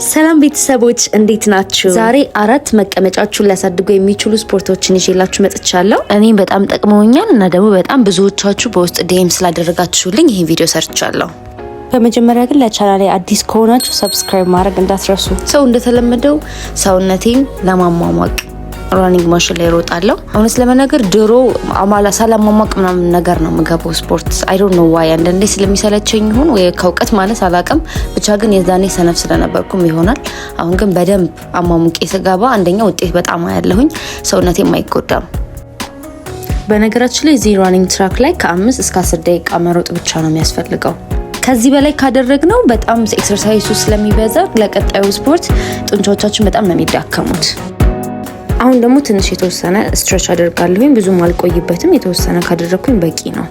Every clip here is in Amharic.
ሰላም ቤተሰቦች እንዴት ናችሁ? ዛሬ አራት መቀመጫችሁን ሊያሳድጉ የሚችሉ ስፖርቶችን ይዤላችሁ መጥቻለሁ። እኔም በጣም ጠቅመውኛል እና ደግሞ በጣም ብዙዎቻችሁ በውስጥ ዲኤም ስላደረጋችሁልኝ ይሄን ቪዲዮ ሰርቻለሁ። በመጀመሪያ ግን ለቻናሌ አዲስ ከሆናችሁ ሰብስክራይብ ማድረግ እንዳትረሱ። ሰው እንደተለመደው ሰውነቴን ለማሟሟቅ ራኒንግ ማሽን ላይ ሮጣለሁ። አሁንስ ለመናገር ድሮ አማላ ሳላሟሟቅ ምናምን ነገር ነው የምገባው ስፖርት። አይ ዶንት ኖ ዋይ አንዳንዴ ስለሚሰለቸኝ ይሁን ወይ ከእውቀት ማለት አላውቅም። ብቻ ግን የዛኔ ሰነፍ ስለነበርኩም ይሆናል። አሁን ግን በደንብ አሟሙቄ ስገባ አንደኛ ውጤት በጣም አያለሁኝ፣ ሰውነቴም አይጎዳም። በነገራችን ላይ እዚህ ራኒንግ ትራክ ላይ ከ5 እስከ 10 ደቂቃ መሮጥ ብቻ ነው የሚያስፈልገው። ከዚህ በላይ ካደረግነው በጣም ኤክሰርሳይሱ ስለሚበዛ ለቀጣዩ ስፖርት ጡንቻዎቻችን በጣም ነው የሚዳከሙት። አሁን ደግሞ ትንሽ የተወሰነ ስትሬች አደርጋለሁኝ። ብዙም አልቆይበትም። የተወሰነ ካደረኩኝ በቂ ነው።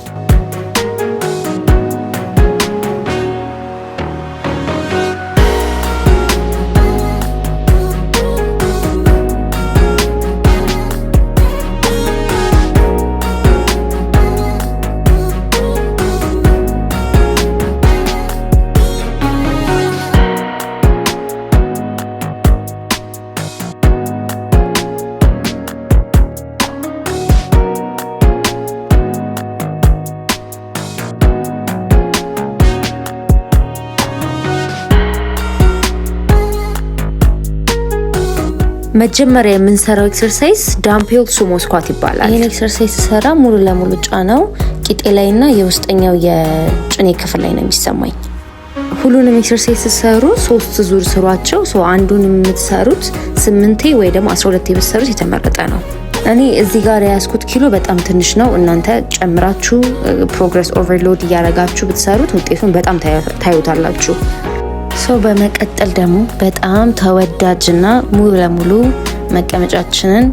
መጀመሪያ የምንሰራው ኤክሰርሳይዝ ዳምፔል ሱሞ ስኳት ይባላል። ይሄን ኤክሰርሳይዝ ሰራ ሙሉ ለሙሉ ጫናው ቂጤ ላይና የውስጠኛው የጭኔ ክፍል ላይ ነው የሚሰማኝ። ሁሉንም ኤክሰርሳይዝ ሰሩ 3 ዙር ስሯቸው። አንዱን የምትሰሩት 8 ወይ ደግሞ 12 ብትሰሩት የተመረጠ ነው። እኔ እዚህ ጋር ያስኩት ኪሎ በጣም ትንሽ ነው። እናንተ ጨምራችሁ ፕሮግረስ ኦቨርሎድ እያረጋችሁ ብትሰሩት ውጤቱን በጣም ታዩታላችሁ። በመቀጠል ደግሞ በጣም ተወዳጅና ሙሉ ለሙሉ መቀመጫችንን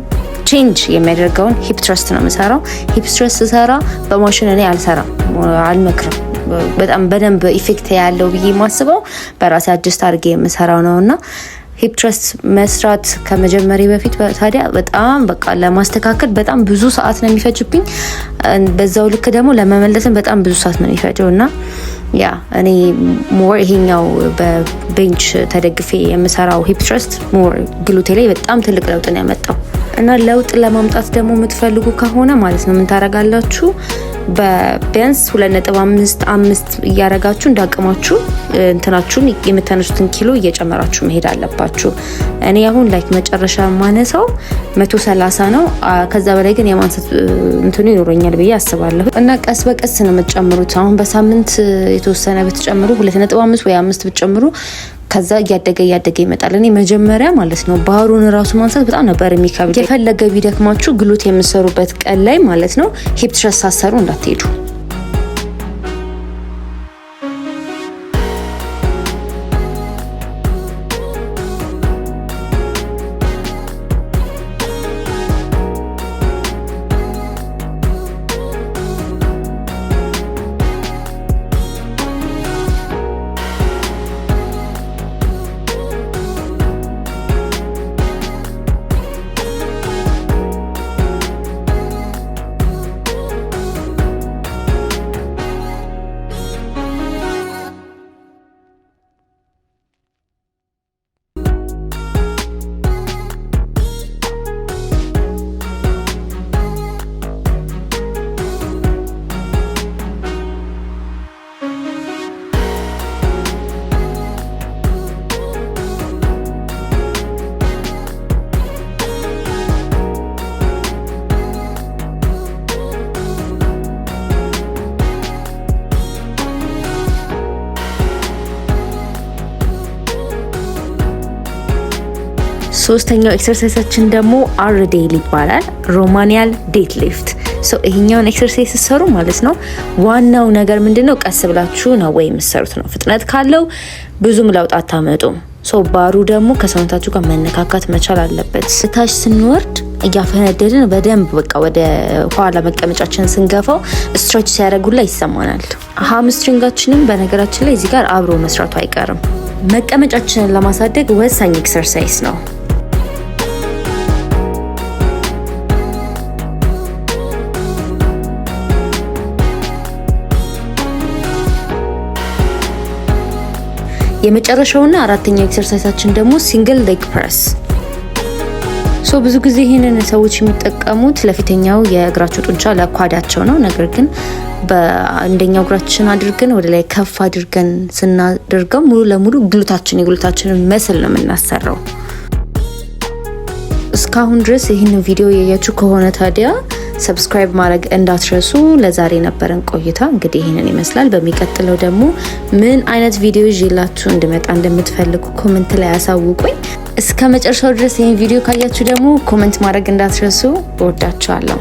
ቼንጅ የሚያደርገውን ሂፕ ትረስት ነው የምሰራው። ሂፕ ትረስት ሰራ በማሽን እኔ አልመክርም። በጣም በደንብ ኢፌክት ያለው ብዬ የማስበው በራሴ አጀስት አድርጌ የምሰራው ነውና ሂፕ ትረስት መስራት ከመጀመሪ በፊት ታዲያ በጣም በቃ ለማስተካከል በጣም ብዙ ሰዓት ነው የሚፈጅብኝ። በዛው ልክ ደግሞ ለመመለስም በጣም ብዙ ሰዓት ነው የሚፈጀውና ያ እኔ ሞር ይሄኛው በቤንች ተደግፌ የምሰራው ሂፕ ትረስት ሞር ግሉቴ ላይ በጣም ትልቅ ለውጥ ነው ያመጣው። እና ለውጥ ለማምጣት ደግሞ የምትፈልጉ ከሆነ ማለት ነው ምን ታረጋላችሁ? በቢያንስ 2.5 እያረጋችሁ እንዳቀማችሁ እንትናችሁን የምታነሱትን ኪሎ እየጨመራችሁ መሄድ አለባችሁ። እኔ አሁን ላይክ መጨረሻ ማነሳው 130 ነው። ከዛ በላይ ግን የማንሳት እንትኑ ይኖረኛል ብዬ አስባለሁ። እና ቀስ በቀስ ነው የምትጨምሩት። አሁን በሳምንት የተወሰነ ብትጨምሩ 2.5 ወይ 5 ብትጨምሩ ከዛ እያደገ ይመጣል። እኔ መጀመሪያ ማለት ነው ባሩን ራሱ ማንሳት በጣም ነበር የሚከብድ። የፈለገ ቢደክማችሁ ግሉት የምሰሩበት ቀን ላይ ማለት ነው ሂፕ ትረስት ሳሰሩ እንዳትሄዱ። ሶስተኛው ኤክሰርሳይዛችን ደግሞ አርዴል ይባላል። ሮማኒያን ዴድ ሊፍት። ይሄኛውን ኤክሰርሳይዝ ሲሰሩ ማለት ነው ዋናው ነገር ምንድነው? ቀስ ብላችሁ ነው ወይ የምትሰሩት ነው። ፍጥነት ካለው ብዙም ለውጥ አታመጡም። ባሩ ደግሞ ከሰውነታችሁ ጋር መነካካት መቻል አለበት። ስታሽ ስንወርድ እያፈነደድን በደንብ በቃ ወደ ኋላ መቀመጫችንን ስንገፋው ስትሬች ሲያደርጉላ ይሰማናል። ሃምስትሪንጋችንም በነገራችን ላይ እዚህ ጋር አብሮ መስራቱ አይቀርም። መቀመጫችንን ለማሳደግ ወሳኝ ኤክሰርሳይዝ ነው። የመጨረሻውና አራተኛው ኤክሰርሳይሳችን ደግሞ ሲንግል ሌግ ፕሬስ። ብዙ ጊዜ ይሄንን ሰዎች የሚጠቀሙት ለፊተኛው የእግራቸው ጡንቻ ለኳዳቸው ነው። ነገር ግን በአንደኛው እግራችን አድርገን ወደ ላይ ከፍ አድርገን ስናደርገው ሙሉ ለሙሉ የግሉታችንን መስል ነው የምናሰራው። እስካሁን ድረስ ይህንን ቪዲዮ ያያችሁ ከሆነ ታዲያ ሰብስክራይብ ማድረግ እንዳትረሱ። ለዛሬ ነበረን ቆይታ እንግዲህ ይሄንን ይመስላል። በሚቀጥለው ደግሞ ምን አይነት ቪዲዮ ይዤላችሁ እንድመጣ እንደምትፈልጉ ኮሜንት ላይ አሳውቁኝ። እስከ መጨረሻው ድረስ ይሄን ቪዲዮ ካያችሁ ደግሞ ኮሜንት ማድረግ እንዳትረሱ። እወዳችኋለሁ።